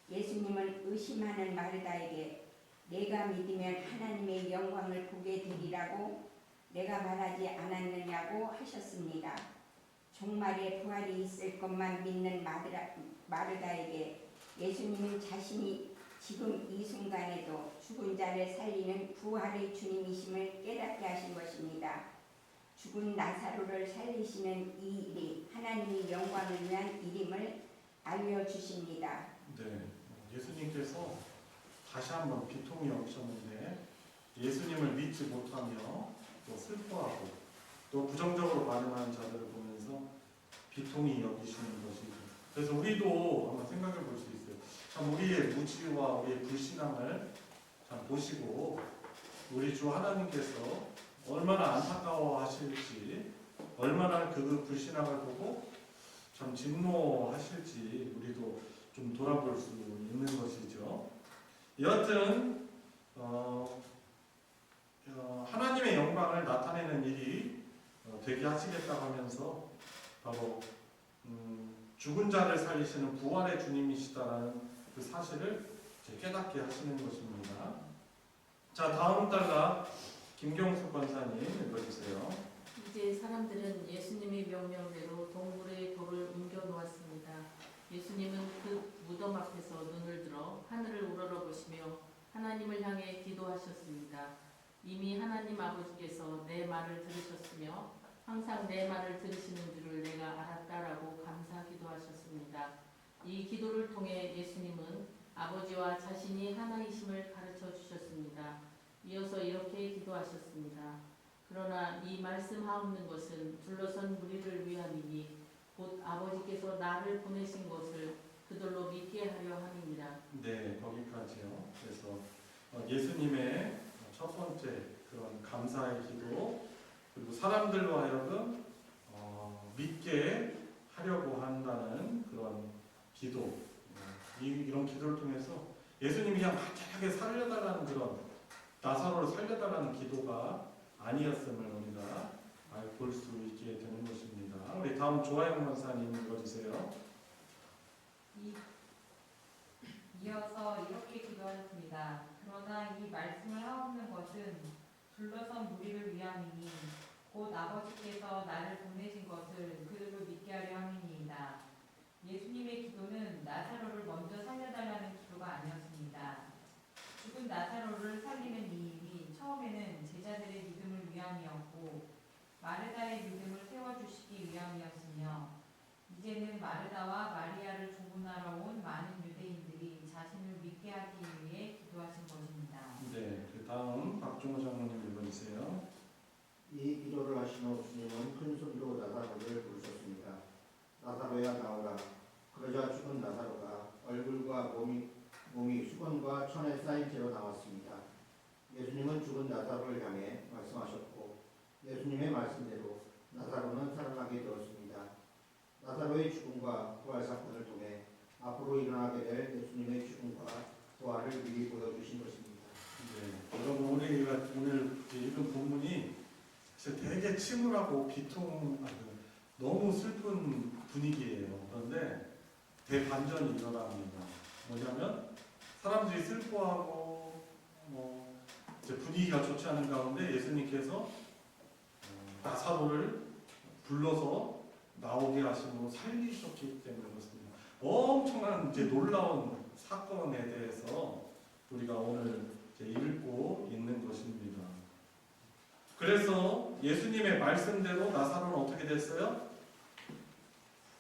예수님은 의심하는 마르다에게 내가 믿으면 하나님의 영광을 보게 되리라고 내가 말하지 않았느냐고 하셨습니다. 종말에 부활이 있을 것만 믿는 마르다에게 예수님은 자신이 지금 이 순간에도 죽은 자를 살리는 부활의 주님이심을 깨닫게 하신 것입니다. 죽은 나사로를 살리시는 이 일이 하나님의 영광을 위한 일임을 알려주십니다. 네, 예수님께서 다시 한번 비통히 여기셨는데 예수님을 믿지 못하며 또 슬퍼하고 또 부정적으로 반응하는 자들을 보면서 비통히 여기시는 것이죠. 그래서 우리도 한번 생각해 볼 수 있어요. 참 우리의 무지와 우리의 불신앙을 참 보시고 우리 주 하나님께서 얼마나 안타까워하실지 얼마나 그 불신앙을 보고 참 진노하실지 우리도 좀 돌아볼 수 있는 것이죠. 여하튼 하나님의 영광을 나타내는 일이 되게 하시겠다고 하면서 바로 죽은 자를 살리시는 부활의 주님이시다라는 그 사실을 깨닫게 하시는 것입니다. 자, 다음 달라 김경숙 권사님 읽어주세요. 이제 사람들은 예수님의 명령대로 동굴에 돌을 옮겨 놓았습니다. 예수님은 그 무덤 앞에서 눈을 들어 하늘을 우러러보시며 하나님을 향해 기도하셨습니다. 이미 하나님 아버지께서 내 말을 들으셨으며 항상 내 말을 들으시는 줄을 내가 알았다라고 감사 기도하셨습니다. 이 기도를 통해 예수님은 아버지와 자신이 하나이심을 가르쳐 주셨습니다. 이어서 이렇게 기도하셨습니다. 그러나 이 말씀하옵는 것은 둘러선 무리를 위함이니 곧 아버지께서 나를 보내신 것을 그들로 믿게 하려 함이니라. 네, 거기까지요. 그래서 예수님의 첫 번째 그런 감사의 기도, 그리고 사람들로 하여금 믿게 하려고 한다는 그런 기도, 이런 기도를 통해서 예수님이 그냥 간절하게 살려달라는 그런 나사로를 살려달라는 기도가 아니었음을 우리가 볼 수 있게 되는 것입니다. 우리 다음 조아영 권사님 읽어주세요. 이어서 이렇게 기도하였습니다. 그러나 이 말씀을 하옵는 것은 둘러선 무리를 위함이니 곧 아버지께서 나를 보내신 것을 그들로 믿게 하려 함이니이다. 예수님의 기도는 나사로를 먼저 살려달라는 기도가 아니었습니다. 죽은 나사로를 살리는 이 일이 처음에는 제자들의 믿음을 위함이었고 마르다의 믿음을 세워주시기 위함이었으며 이제는 마르다와 마리아를 조문하러 온 많은 유대인들이 자신을 믿게 하기 위해 기도하신 것입니다. 네, 그 다음 박종호 장로님 읽어주세요. 이 기도를 하신 후 주님은 큰 소리로 나사로를 부르셨습니다. 나사로야 나오라. 그러자 죽은 나사로가 얼굴과 몸이 수건과 천에 쌓인 채로 나왔습니다. 예수님은 죽은 나사로를 향해 말씀하셨고 예수님의 말씀대로 나사로는 살아나게 되었습니다. 나사로의 죽음과 부활 사건을 통해 앞으로 일어나게 될 예수님의 죽음과 부활을 미리 보여주신 것입니다. 네, 여러분 우리가 오늘 읽은 본문이 사실 되게 침울하고 너무 슬픈 분위기예요. 그런데 대반전이 일어납니다. 뭐냐면 사람들이 슬퍼하고 이제 분위기가 좋지 않은 가운데 예수님께서 나사로를 불러서 나오게 하심으로 살리셨기 때문에 그렇습니다. 엄청난 이제 놀라운 사건에 대해서 우리가 오늘 이제 읽고 있는 것입니다. 그래서 예수님의 말씀대로 나사로는 어떻게 됐어요?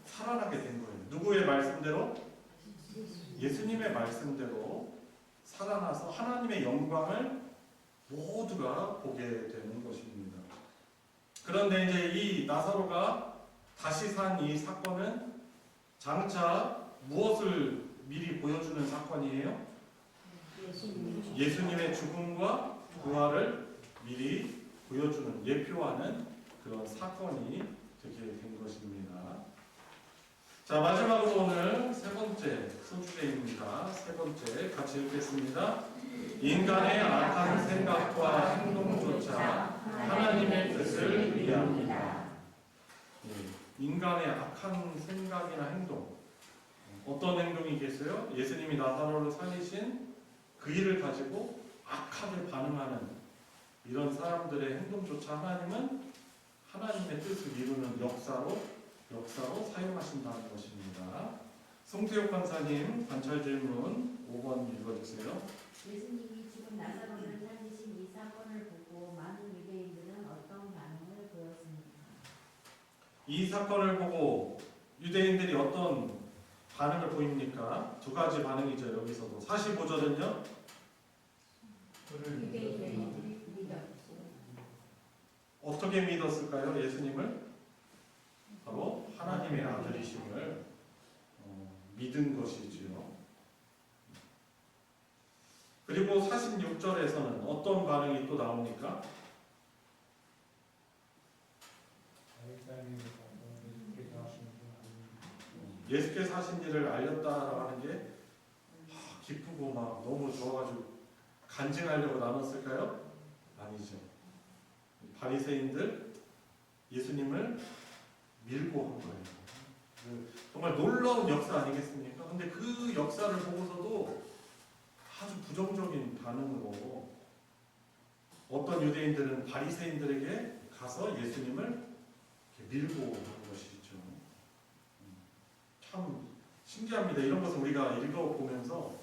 살아나게 된 거예요. 누구의 말씀대로? 예수님의 말씀대로 살아나서 하나님의 영광을 모두가 보게 되는 것입니다. 그런데 이제 이 나사로가 다시 산 이 사건은 장차 무엇을 미리 보여주는 사건이에요? 예수님의 죽음과 부활을 미리 보여주는, 예표하는 그런 사건이 되게 된 것입니다. 자, 마지막으로 오늘 세 번째 소주제입니다. 세 번째 같이 읽겠습니다. 인간의 악한 생각과 행동조차 하나님의 뜻을 위함이다. 인간의 악한 생각이나 행동, 어떤 행동이겠어요? 예수님이 나사로를 살리신 그 일을 가지고 악하게 반응하는 이런 사람들의 행동조차 하나님은 하나님의 뜻을 이루는 역사로 사용하신다는 것입니다. 송태옥 판사님 관찰 질문 5번 읽어주세요. 예수님이 죽은 나사로를 살리신 이 사건을 보고 많은 유대인들은 어떤 반응을 보였습니까? 이 사건을 보고 유대인들이 어떤 반응을 보입니까? 두 가지 반응이죠. 여기서도 45절은요. 유대인들이 믿었죠. 어떻게 믿었을까요? 예수님을 바로 하나님의 아들이심을 믿은 것이지요. 그리고 46절에서는 어떤 반응이 또 나옵니까? 예수께서 하신 일을 알렸다라고 하는 게 기쁘고 막 너무 좋아가지고 간증하려고 나눴을까요? 아니죠. 바리새인들 예수님을 밀고 한 거예요. 정말 놀라운 역사 아니겠습니까? 근데 그 역사를 보고서도 아주 부정적인 반응으로 어떤 유대인들은 바리새인들에게 가서 예수님을 밀고 한 것이죠. 참 신기합니다. 이런 것을 우리가 읽어보면서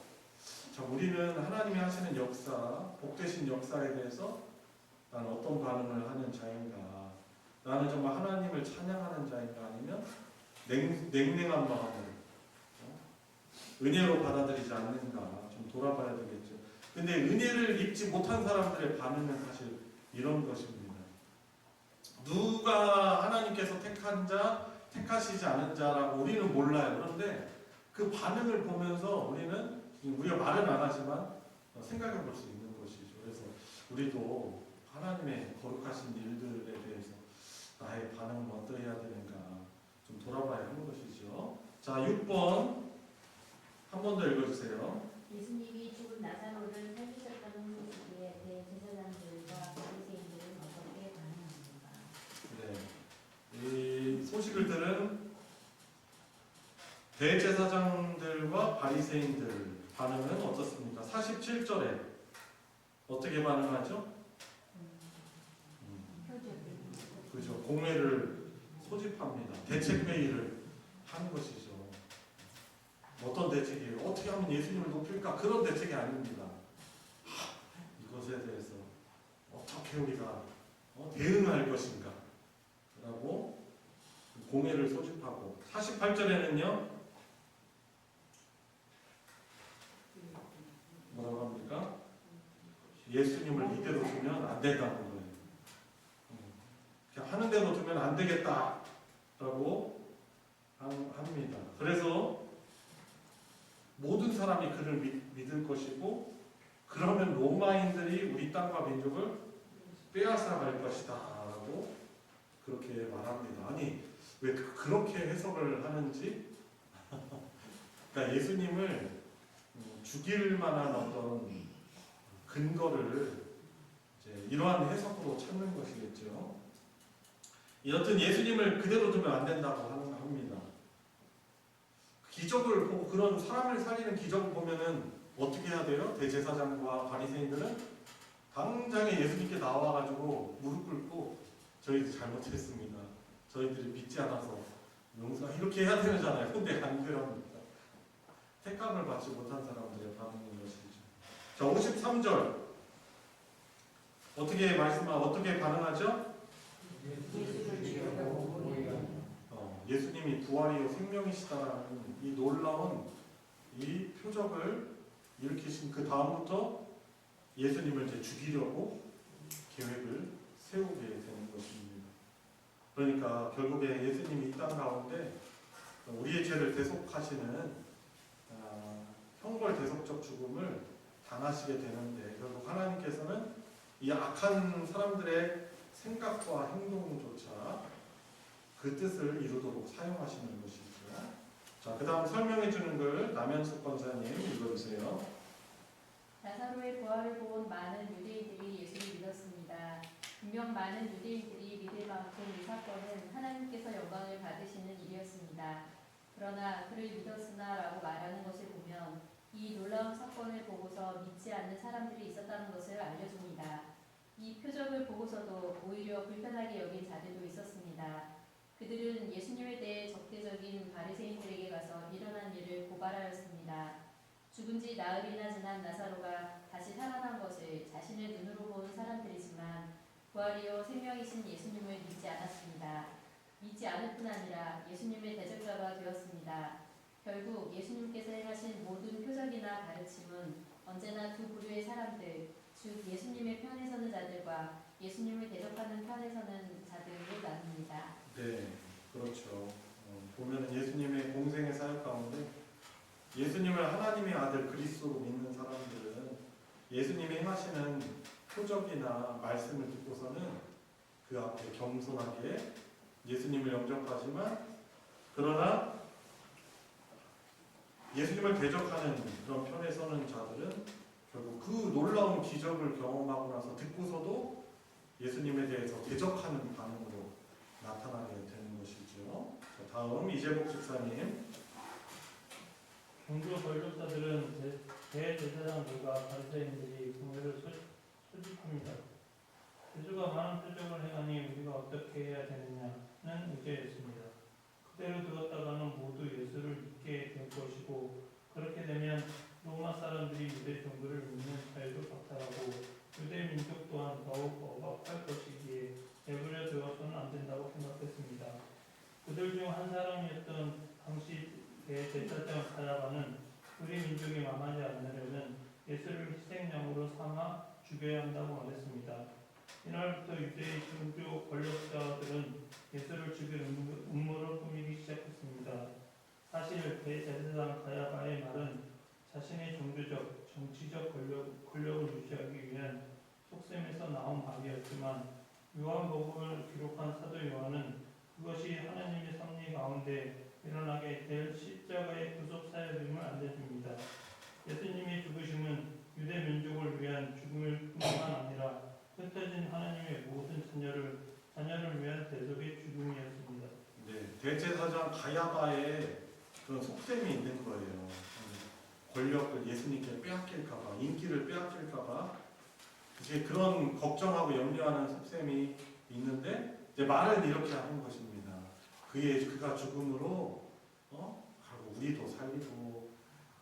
참 우리는 하나님이 하시는 역사, 복되신 역사에 대해서 나는 어떤 반응을 하는 자인가, 나는 정말 하나님을 찬양하는 자인가, 아니면 냉랭한 마음으로 은혜로 받아들이지 않는가 좀 돌아봐야 되겠죠. 근데 은혜를 입지 못한 사람들의 반응은 사실 이런 것입니다. 누가 하나님께서 택한 자, 택하시지 않은 자라고 우리는 몰라요. 그런데 그 반응을 보면서 우리는 우리가 말은 안 하지만 생각해 볼 수 있는 것이죠. 그래서 우리도 하나님의 거룩하신 일들에 대해서 나의 반응은 어떠해야 되는가 좀 돌아봐야 하는 것이죠. 자, 6번 한 번 더 읽어주세요. 예수님이 죽은 나사로를 살리셨다는 소식에 대제사장들과 바리새인들은 어떻게 반응합니까? 네, 이 소식을 들은 대제사장들과 바리새인들 반응은 어떻습니까? 47절에 어떻게 반응하죠? 그죠. 공회를 소집합니다. 대책회의를 하는 것이죠. 어떤 대책이에요? 어떻게 하면 예수님을 높일까? 그런 대책이 아닙니다. 이것에 대해서 어떻게 우리가 대응할 것인가? 라고 공회를 소집하고 48절에는요. 뭐라고 합니까? 예수님을 이대로 두면 안 된다고 그래요. 그냥 하는 대로 두면 안 되겠다라고 합니다. 그래서 모든 사람이 그를 믿을 것이고 그러면 로마인들이 우리 땅과 민족을 빼앗아갈 것이다 라고 그렇게 말합니다. 아니 왜 그렇게 해석을 하는지 그러니까 예수님을 죽일 만한 어떤 근거를 이제 이러한 해석으로 찾는 것이겠죠. 여튼 예수님을 그대로 두면 안 된다고 합니다. 기적을 보고 그런 사람을 살리는 기적을 보면은 어떻게 해야 돼요? 대제사장과 바리새인들은 당장에 예수님께 나와가지고 무릎 꿇고 저희들 잘못했습니다. 저희들이 믿지 않아서 용서 이렇게 해야 되잖아요. 근데 안 그럽니다. 택감을 받지 못한 사람들의 반응인 것이죠. 자, 53절 어떻게 반응하죠? 예수님이 부활이요 생명이시다라는 이 놀라운 이 표적을 일으키신 그 다음부터 예수님을 이제 죽이려고 계획을 세우게 되는 것입니다. 그러니까 결국에 예수님이 이 땅 가운데 우리의 죄를 대속하시는 형벌 대속적 죽음을 당하시게 되는데 결국 하나님께서는 이 악한 사람들의 생각과 행동조차 그 뜻을 이루도록 사용하시는 것이죠. 자, 그 다음 설명해 주는 걸 남현숙 권사님 읽어주세요. 나사로의 부활을 본 많은 유대인들이 예수를 믿었습니다. 분명 많은 유대인들이 믿을 만큼 이 사건은 하나님께서 영광을 받으시는 일이었습니다. 그러나 그를 믿었으나 라고 말하는 것을 보면 이 놀라운 사건을 보고서 믿지 않는 사람들이 있었다는 것을 알려줍니다. 이 표적을 보고서도 오히려 불편하게 여긴 자들도 있었습니다. 그들은 예수님에 대해 적대적인 바리새인들에게 가서 일어난 일을 고발하였습니다. 죽은 지 나흘이나 지난 나사로가 다시 살아난 것을 자신의 눈으로 본 사람들이지만 부활이요 생명이신 예수님을 믿지 않았습니다. 믿지 않을 뿐 아니라 예수님의 대적자가 되었습니다. 결국 예수님께서 행하신 모든 표적이나 가르침은 언제나 두 부류의 사람들, 즉 예수님의 편에 서는 자들과 예수님을 대적하는 편에 서는 자들로 나뉩니다. 네, 그렇죠. 보면 예수님의 공생의 사역 가운데 예수님을 하나님의 아들 그리스도로 믿는 사람들은 예수님이 행하시는 표적이나 말씀을 듣고서는 그 앞에 겸손하게 예수님을 영접하지만 그러나 예수님을 대적하는 그런 편에 서는 자들은 결국 그 놀라운 기적을 경험하고 나서 듣고서도 예수님에 대해서 대적하는 반응으로 나타나게 되는 것이죠. 자, 다음 이재복 집사님. 종교 권력자들은 대제사장들과 바리새인들이 공회를 소집합니다. 예수가 많은 표적을 행하니 우리가 어떻게 해야 되느냐는 의제였습니다. 그대로 두었다가는 모두 예수를 믿게 될 것이고 그렇게 되면 로마 사람들이 유대 종교를 믿는 자유도 박탈하고 유대 민족 또한 더욱 억압할 것이기에 내버려 두어서는 안 된다고 생각했습니다. 그들 중 한 사람이었던 당시 대제사장 가야바는 우리 민족이 망하지 않으려면 예수를 희생양으로 삼아 죽여야 한다고 말했습니다. 이날부터 유대의 종교 권력자들은 예수를 죽일 음모를 꾸미기 시작했습니다. 사실 대제사장 가야바의 말은 자신의 종교적, 정치적 권력을 유지하기 위한 속셈에서 나온 말이었지만 요한복음을 기록한 사도 요한은 그것이 하나님의 섭리 가운데 일어나게 될 십자가의 구속 사역임을 알려줍니다. 예수님의 죽으심은 유대 민족을 위한 죽음일 뿐만 아니라 흩어진 하나님의 모든 자녀를 위한 대속의 죽음이었습니다. 네, 대제사장 가야바의 그런 속셈이 있는 거예요. 권력을 예수님께 빼앗길까봐, 인기를 빼앗길까봐 이제 그런 걱정하고 염려하는 속셈이 있는데 이제 말은 이렇게 하는 것입니다. 그가 죽음으로 우리도 살리고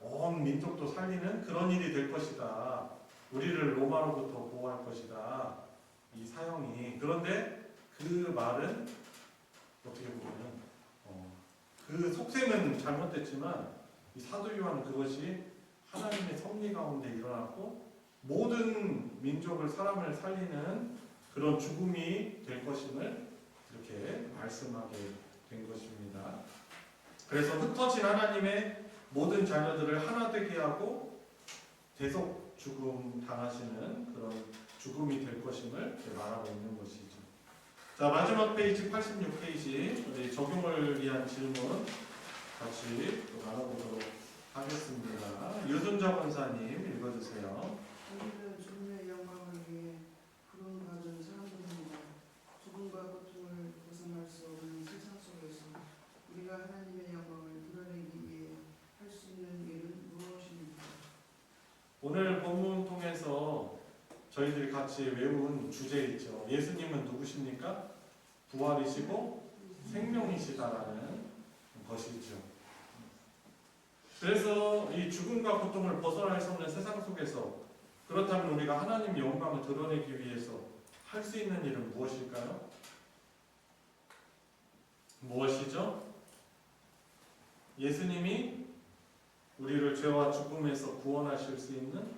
온 민족도 살리는 그런 일이 될 것이다. 우리를 로마로부터 보호할 것이다. 이 사형이. 그런데 그 말은 어떻게 보면 그 속셈은 잘못됐지만 이 사도 요한은 그것이 하나님의 섭리 가운데 일어났고 모든 민족을 사람을 살리는 그런 죽음이 될 것임을 이렇게 말씀하게 된 것입니다. 그래서 흩어진 하나님의 모든 자녀들을 하나 되게 하고 대속 죽음 당하시는 그런 죽음이 될 것임을 말하고 있는 것이죠. 자, 마지막 페이지 86페이지 우리 적용을 위한 질문 같이 또 나눠보도록 하겠습니다. 유순자 권사님 읽어주세요. 우리는 주님의 영광을 위해 부름받은 사람들입니다. 죽음과 고통을 벗어날 수 없는 세상 속에서 우리가 하나님의 영광을 드러내기 위해 할 수 있는 일은 무엇입니까? 오늘 본문 통해서 저희들이 같이 외운 주제 있죠. 예수님은 누구십니까? 부활이시고 생명이시다라는 것이죠. 그래서 이 죽음과 고통을 벗어날 수 없는 세상 속에서 그렇다면 우리가 하나님의 영광을 드러내기 위해서 할 수 있는 일은 무엇일까요? 무엇이죠? 예수님이 우리를 죄와 죽음에서 구원하실 수 있는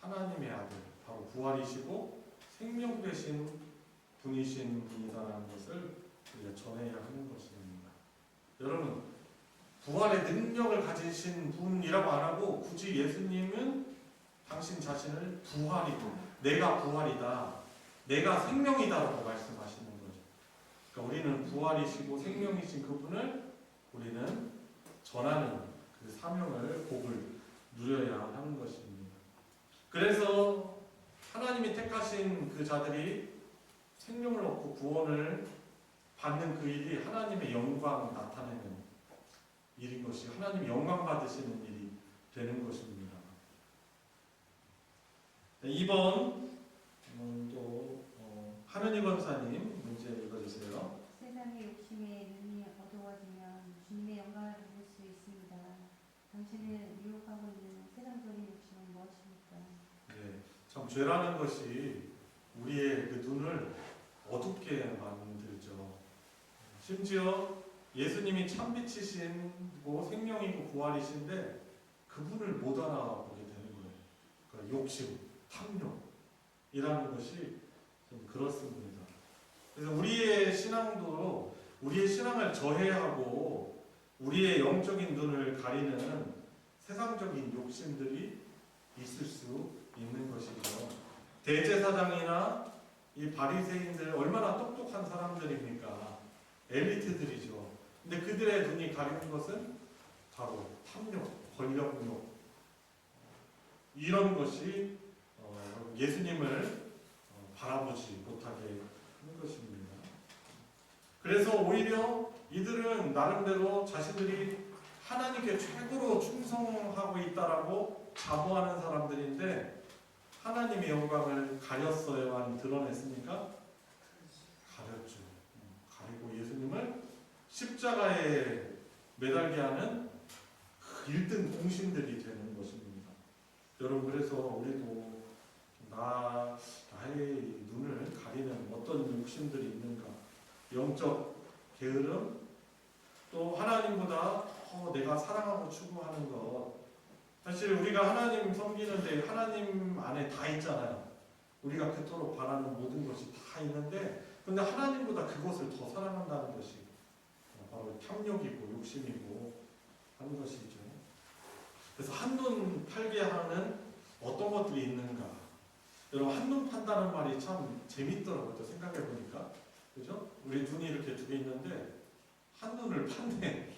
하나님의 아들, 바로 부활이시고 생명 되신 분이신 분이다라는 것을 우리가 전해야 하는 것입니다. 여러분, 부활의 능력을 가지신 분이라고 안 하고 굳이 예수님은 당신 자신을 부활이고 내가 부활이다, 내가 생명이다라고 말씀하시는 거죠. 그러니까 우리는 부활이시고 생명이신 그분을 우리는 전하는 그 사명을, 복을 누려야 하는 것입니다. 그래서 하나님이 택하신 그 자들이 생명을 얻고 구원을 받는 그 일이 하나님의 영광을 나타내는 일인 것이 하나님 영광 받으시는 일이 되는 것입니다. 네, 2번 또 하느니 권사님 문제 읽어주세요. 세상의 욕심에 눈이 어두워지면 주님의 영광을 받을 수 있습니다. 당신을 유혹하고 있는 세상적인 욕심은 무엇입니까? 네, 참 죄라는 것이 우리의 그 눈을 어둡게 만들죠. 심지어 예수님이 참빛이시고 생명이고 부활이신데 그분을 못 알아보게 되는 거예요. 그러니까 욕심, 탐욕이라는 것이 좀 그렇습니다. 그래서 우리의 신앙도 우리의 신앙을 저해하고 우리의 영적인 눈을 가리는 세상적인 욕심들이 있을 수 있는 것이죠. 대제사장이나 이 바리새인들 얼마나 똑똑한 사람들입니까? 엘리트들이죠. 근데 그들의 눈이 가리는 것은 바로 탐욕, 권력욕 이런 것이 예수님을 바라보지 못하게 하는 것입니다. 그래서 오히려 이들은 나름대로 자신들이 하나님께 최고로 충성하고 있다라고 자부하는 사람들인데 하나님의 영광을 가렸어요? 아니면 드러냈습니까? 가렸죠. 가리고 예수님을 십자가에 매달게 하는 그 1등 공신들이 되는 것입니다. 여러분, 그래서 우리도 나의 눈을 가리는 어떤 욕심들이 있는가? 영적 게으름, 또 하나님보다 더 내가 사랑하고 추구하는 것, 사실 우리가 하나님 섬기는데 하나님 안에 다 있잖아요. 우리가 그토록 바라는 모든 것이 다 있는데, 근데 하나님보다 그것을 더 사랑한다는 것이 바로 탐욕이고 욕심이고 하는 것이죠. 그래서 한눈 팔게 하는 어떤 것들이 있는가. 여러분, 한눈 판다는 말이 참 재밌더라고요. 또 생각해 보니까. 그죠? 우리 눈이 이렇게 두 개 있는데 한눈을 판네.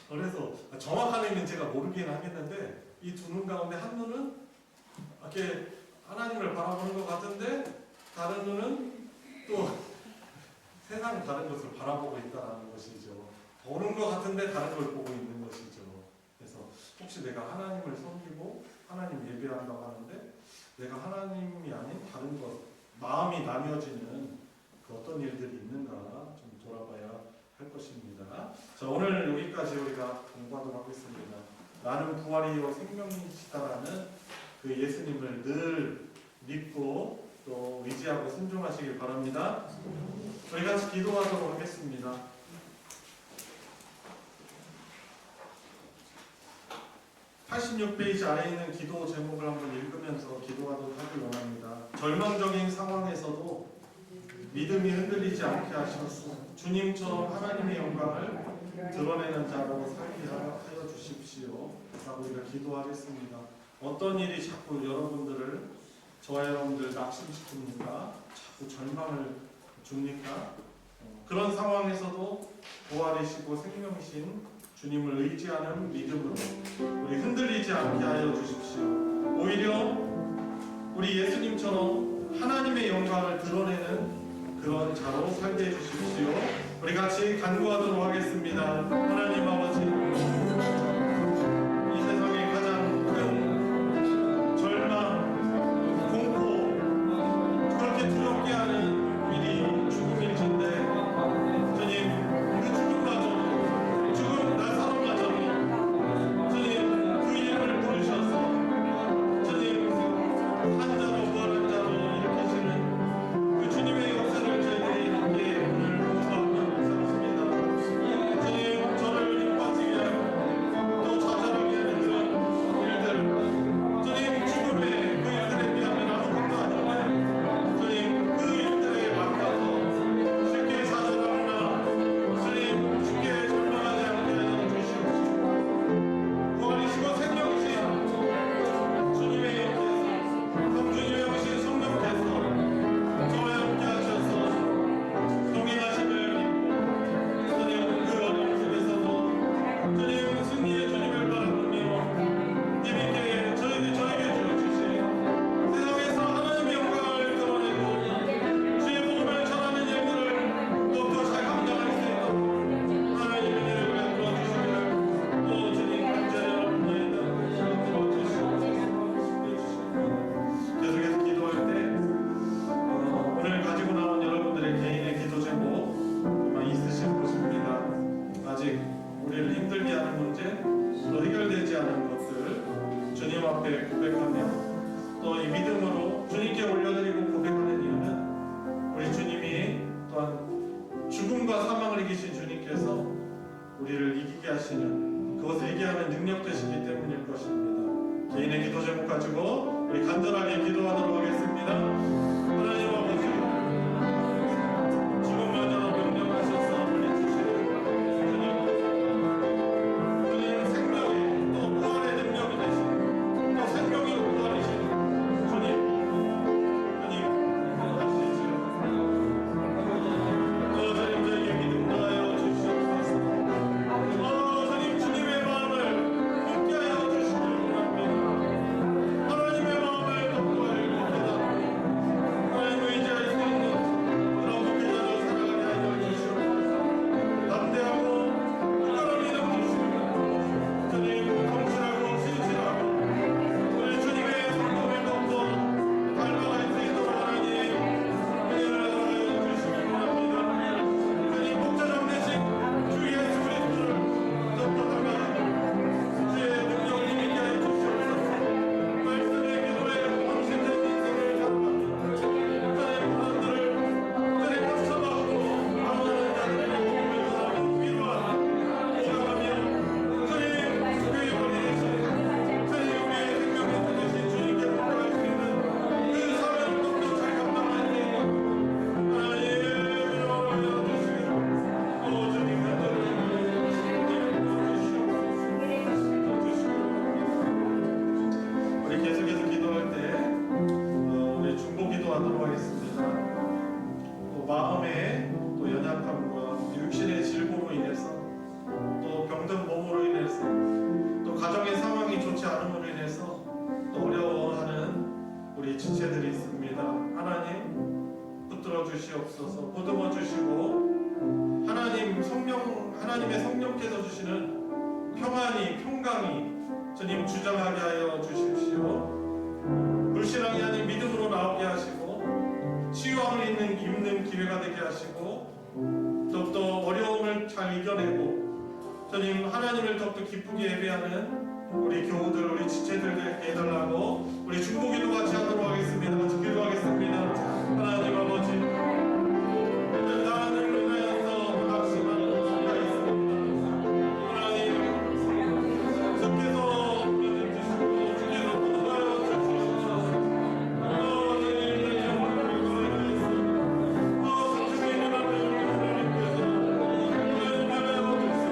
그래서 정확한 의미는 제가 모르긴 하겠는데, 이 두 눈 가운데 한 눈은 이렇게 하나님을 바라보는 것 같은데, 다른 눈은 또 세상 다른 것을 바라보고 있다는 것이죠. 보는 것 같은데 다른 걸 보고 있는 것이죠. 그래서 혹시 내가 하나님을 섬기고 하나님 예배한다고 하는데, 내가 하나님이 아닌 다른 것, 마음이 나뉘어지는 그 어떤 일들이 있는가 좀 돌아봐야 할 것입니다. 자, 오늘 여기까지 우리가 공부하도록 하겠습니다. 나는 부활이요 생명이시다라는 그 예수님을 늘 믿고 또 의지하고 순종하시길 바랍니다. 저희 같이 기도하도록 하겠습니다. (86페이지) 아래에 있는 기도 제목을 한번 읽으면서 기도하도록 하길 원합니다. 절망적인 상황에서도 믿음이 흔들리지 않게 하셔서 주님처럼 하나님의 영광을 드러내는 자로 살게 하여 주십시오 라고 우리가 기도하겠습니다. 어떤 일이 자꾸 여러분들을, 저와 여러분들 낙심시킵니까? 자꾸 절망을 줍니까? 그런 상황에서도 부활이시고 생명이신 주님을 의지하는 믿음으로 우리 흔들리지 않게 하여 주십시오. 오히려 우리 예수님처럼 하나님의 영광을 드러내는 그런 자로 살게 해주십시오. 우리 같이 간구하도록 하겠습니다. 하나님 아버지, 이 세상에 가장 큰 절망, 공포, 그렇게 두렵게 하는 일이 죽음일진데, 주님, 그 죽음마저도, 죽음 나사로마저도 주님 그 이름을 부르셔서 주님 한 자로 부활한 자로 일으키시는 그 주님의 역사를 저희들이 함께 오늘 공부하며 묵상합니다. 주님, 저를 힘빠지게 하고 또 좌절하게 하는 그런 일들, 주님 죽음의 그 일들에 비하면 아무것도 아닌데, 주님 그 일들에 막혀서 쉽게 좌절하거나 주님 쉽게 절망하지 않게 하여 주시옵시고, 부활이시고 생명이신 주님의 영께서, 성주님의 오신 성령께서 저와 함께 하셔서 동행하심을 믿고, 주님 그 어려움 속에서도 주님 승리의 주님을 바라보며 힘있게 저에게 주어주시고, 세상에서 하나님의 영광을 드러내고 주의 복음을 전하는 일들을 또 잘 감당할 수 있도록 하나님의 은혜를 베풀어 주시기를 또 주님 간절히 여러분의 계속해서 기도할 때 오늘 가지고 나온 여러분들의 개인의 기도 제목 아마 있으실 것입니다. 아직 우리를 힘들게 하는 문제, 또 해결되지 않은 것들 주님 앞에 고백하며 또 이 믿음으로 주님께 올려드리고 고백하는 이유는 우리 주님이 또한 죽음과 사망을 이기신 주님께서 우리를 이기게 하시는, 그것을 이기게 하는 능력 되시기 때문일 것입니다. 개인의 기도 제목 가지고 우리 간절하게 기도하도록 하겠습니다. 하나님 아버지, 죽음마저 명령하셔서 보내주시는 주님 생명의 또 부활의 능력이 되신, 또 생명이 부활이신 주님 하시지요. 주님 저에게 믿음 더하여 주시옵소서. 주님 주님의 마음을 함께 하여 주시길 원합니다. 하나님의 마음을 지체들이 있습니다. 하나님 붙들어 주시옵소서. 보듬어 주시고 하나님의 성령께서 주시는 평강이 주님 주장하게 하여 주십시오. 불신앙이 아닌 믿음으로 나오게 하시고 치유함을 입는 기회가 되게 하시고 더욱더 어려움을 잘 이겨내고 주님 하나님을 더욱더 기쁘게 예배하는 우리 교우들, 우리 지체들에게 해달라고 우리 중보기도 같이 하도록 하겠습니다. 같이 기도하겠습니다. 하나님 아버지, 하나님을 위하여서 낙심하는 수가 있습니다. 하나님, 주께서 믿음 주시고 주께서 보호하여 주시옵소서. 주님의 영광을 위하여서 주님의 이름을 하나님께서 은혜하여 주시옵소서.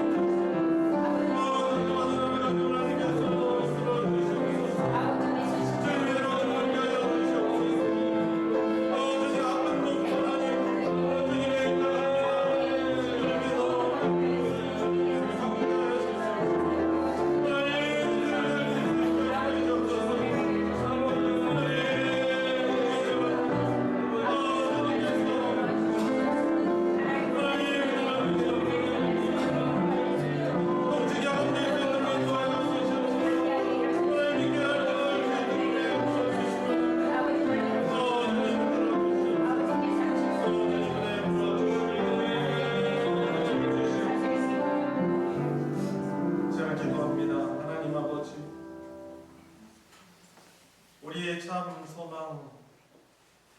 우리의 참 소망,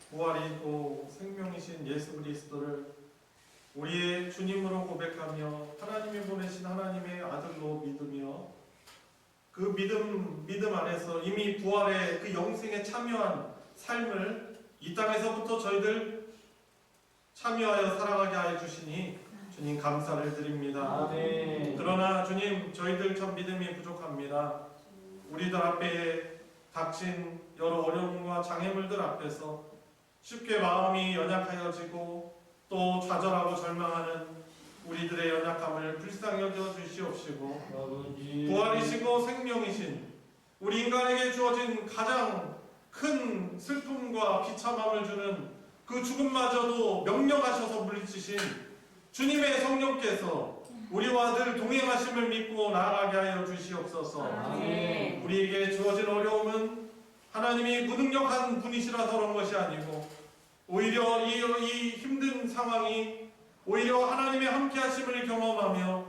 부활이고 생명이신 예수 그리스도를 우리의 주님으로 고백하며 하나님이 보내신 하나님의 아들로 믿으며 그 믿음 안에서 이미 부활의 그 영생에 참여한 삶을 이 땅에서부터 저희들 참여하여 살아가게 하여 주시니 주님 감사를 드립니다. 아멘. 그러나 주님 저희들 참 믿음이 부족합니다. 우리들 앞에 닥친 여러 어려움과 장애물들 앞에서 쉽게 마음이 연약하여지고 또 좌절하고 절망하는 우리들의 연약함을 불쌍히 여겨 주시옵시고 부활이시고 생명이신 우리 인간에게 주어진 가장 큰 슬픔과 비참함을 주는 그 죽음마저도 명령하셔서 물리치신 주님의 성령께서 우리와 늘 동행하심을 믿고 나아가게 하여 주시옵소서. 아멘. 우리에게 주어진 어려움은 하나님이 무능력한 분이시라서 그런 것이 아니고 오히려 이 힘든 상황이 오히려 하나님의 함께하심을 경험하며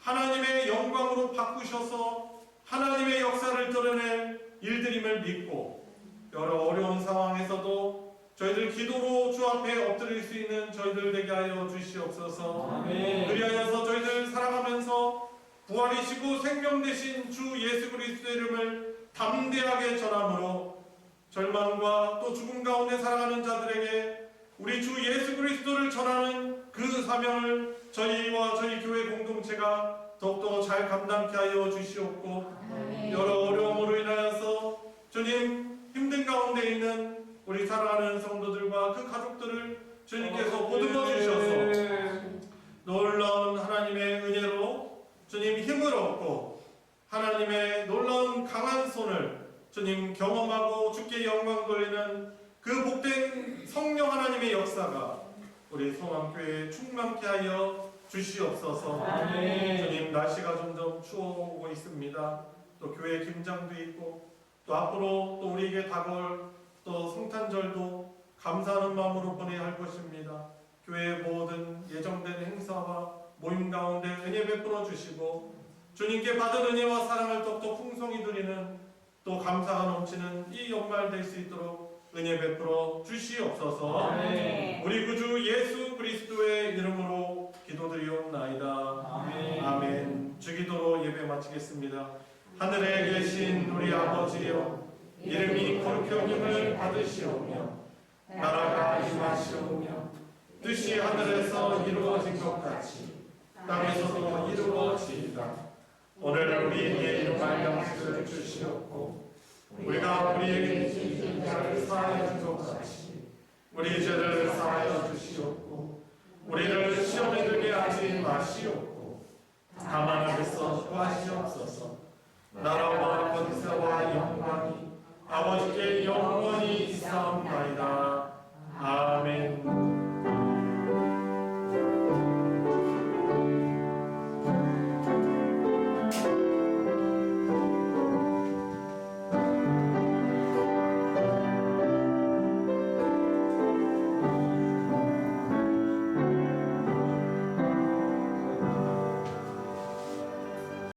하나님의 영광으로 바꾸셔서 하나님의 역사를 드러낼 일들임을 믿고 여러 어려운 상황에서도 저희들 기도로 주 앞에 엎드릴 수 있는 저희들 되게 하여 주시옵소서. 아멘. 그리하여서 저희들 살아가면서 부활이시고 생명 되신 주 예수 그리스도의 이름을 담대하게 전함으로 절망과 또 죽음 가운데 살아가는 자들에게 우리 주 예수 그리스도를 전하는 그 사명을 저희와 저희 교회 공동체가 더욱더 잘 감당케 하여 주시옵고 여러 어려움으로 인하여서 주님 힘든 가운데 있는 우리 사랑하는 성도들과 그 가족들을 주님께서 보듬어 주셔서 놀라운 하나님의 은혜로 주님 힘을 얻고 하나님의 놀라운 강한 손을 주님 경험하고 주께 영광 돌리는 그 복된 성령 하나님의 역사가 우리 소망교회에 충만케 하여 주시옵소서. 주님 날씨가 점점 추워오고 있습니다. 또 교회 김장도 있고 또 앞으로 또 우리에게 다가올 또 성탄절도 감사하는 마음으로 보내야 할 것입니다. 교회의 모든 예정된 행사와 모임 가운데 은혜 베풀어 주시고 주님께 받은 은혜와 사랑을 더욱더 풍성히 드리는 또 감사가 넘치는 이 연말 될 수 있도록 은혜 베풀어 주시옵소서. 아멘. 우리 구주 예수 그리스도의 이름으로 기도드리옵나이다. 아멘. 아멘. 주기도로 예배 마치겠습니다. 하늘에 계신 우리 아버지여, 이름이 거룩히 여김을 받으시오며 나라가 임하시오며 뜻이 하늘에서 이루어진 것 같이 땅에서도 이루어지이다. 오늘 우리에게 일용할 양식을 주시옵고 우리가 우리에게